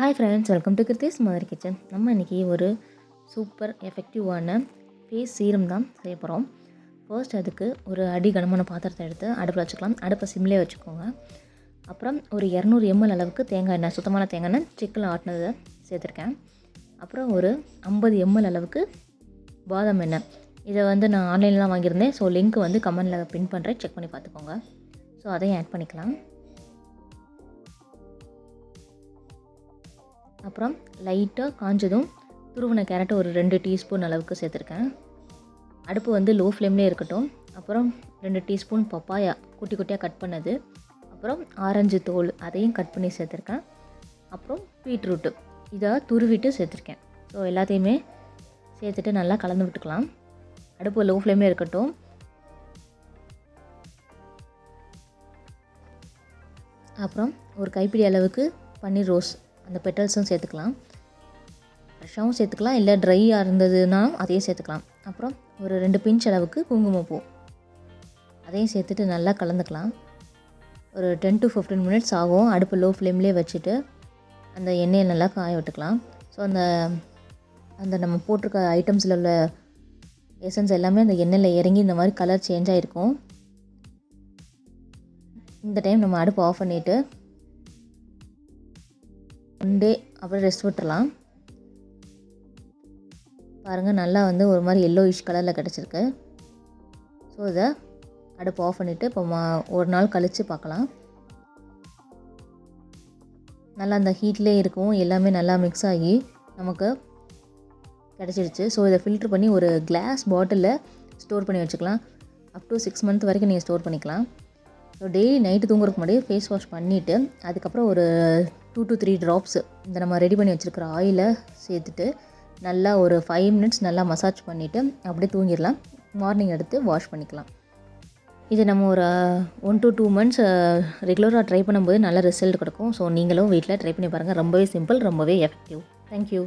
Hi friends, welcome to Kiruthi's mother kitchen. நம்ம இன்றைக்கி ஒரு சூப்பர் எஃபெக்டிவான ஃபேஸ் சீரம் தான் செய்ய போகிறோம். ஃபர்ஸ்ட் அதுக்கு ஒரு அடி கனமான பாத்திரத்தை எடுத்து அடுப்பில் வச்சுக்கலாம். அடுப்பை சிம்லேயே வச்சுக்கோங்க. அப்புறம் ஒரு 200 ml அளவுக்கு தேங்காய் எண்ணெய், சுத்தமான தேங்காய் எண்ணெய் செக்கில் ஆட்டினதை சேர்த்துருக்கேன். அப்புறம் ஒரு 50 ml அளவுக்கு பாதாம் எண்ணெய். இதை நான் ஆன்லைன்லாம் வாங்கியிருந்தேன். ஸோ லிங்க் கமெண்டில் பின் பண்ணுறேன், செக் பண்ணி பார்த்துக்கோங்க. ஸோ அதையும் ஆட் பண்ணிக்கலாம். அப்புறம் லைட்டாக காஞ்சதும் துருவின கேரட்டை ஒரு 2 டீஸ்பூன் அளவுக்கு சேர்த்துருக்கேன். அடுப்பு லோ ஃப்ளேம்லேயே இருக்கட்டும். அப்புறம் 2 டீஸ்பூன் பப்பாயா குட்டி குட்டியாக கட் பண்ணது, அப்புறம் ஆரஞ்சு தோல் அதையும் கட் பண்ணி சேர்த்துருக்கேன். அப்புறம் பீட்ரூட்டு இதை துருவிட்டு சேர்த்துருக்கேன். ஸோ எல்லாத்தையுமே சேர்த்துட்டு நல்லா கலந்து விட்டுக்கலாம். அடுப்பு லோ ஃப்ளேம்லேயே இருக்கட்டும். அப்புறம் ஒரு கைப்பிடி அளவுக்கு பன்னீர் ரோஸ் அந்த பெட்டல்ஸும் சேர்த்துக்கலாம். ஃப்ரெஷ்ஷாகவும் சேர்த்துக்கலாம், இல்லை ட்ரையாக இருந்ததுன்னா அதையும் சேர்த்துக்கலாம். அப்புறம் ஒரு 2 பிஞ்ச் அளவுக்கு குங்குமப்பூ அதையும் சேர்த்துட்டு நல்லா கலந்துக்கலாம். ஒரு 10 to 15 மினிட்ஸ் ஆகும். அடுப்பு லோ ஃப்ளேம்லேயே வச்சுட்டு அந்த எண்ணெயை நல்லா காய விட்டுக்கலாம். ஸோ அந்த நம்ம போட்டிருக்க ஐட்டம்ஸில் உள்ள எசன்ஸ் எல்லாமே அந்த எண்ணெயில் இறங்கி இந்த மாதிரி கலர் சேஞ்ச் ஆகிருக்கும். இந்த டைம் நம்ம அடுப்பு ஆஃப் பண்ணிவிட்டு 1 டே அப்புறம் ரெஸ்ட் விட்டுறலாம். பாருங்கள், நல்லா ஒரு மாதிரி எல்லோயிஷ் கலரில் கிடச்சிருக்கு. ஸோ இதை அடுப்பு ஆஃப் பண்ணிவிட்டு இப்போ ஒரு நாள் கழித்து பார்க்கலாம். நல்லா அந்த ஹீட்லேயே இருக்கும், எல்லாமே நல்லா மிக்ஸ் ஆகி நமக்கு கிடச்சிடுச்சு. ஸோ இதை ஃபில்ட்ரு பண்ணி ஒரு கிளாஸ் பாட்டிலில் ஸ்டோர் பண்ணி வச்சுக்கலாம். அப் டு 6 months வரைக்கும் நீங்கள் ஸ்டோர் பண்ணிக்கலாம். ஸோ டெய்லி நைட்டு தூங்குறதுக்கு முன்னாடி ஃபேஸ் வாஷ் பண்ணிவிட்டு அதுக்கப்புறம் ஒரு 2 to 3 ட்ராப்ஸ் இந்த நம்ம ரெடி பண்ணி வச்சுருக்கிற ஆயிலை சேர்த்துட்டு நல்லா ஒரு 5 minutes நல்லா மசாஜ் பண்ணிவிட்டு அப்படியே தூங்கிடலாம். மார்னிங் எடுத்து வாஷ் பண்ணிக்கலாம். இது நம்ம ஒரு 1 to 2 months ரெகுலராக ட்ரை பண்ணும்போது நல்ல ரிசல்ட் கிடைக்கும். ஸோ நீங்களும் வீட்டில் ட்ரை பண்ணி பாருங்கள். ரொம்பவே சிம்பிள், ரொம்பவே எஃபெக்டிவ். தேங்க்யூ.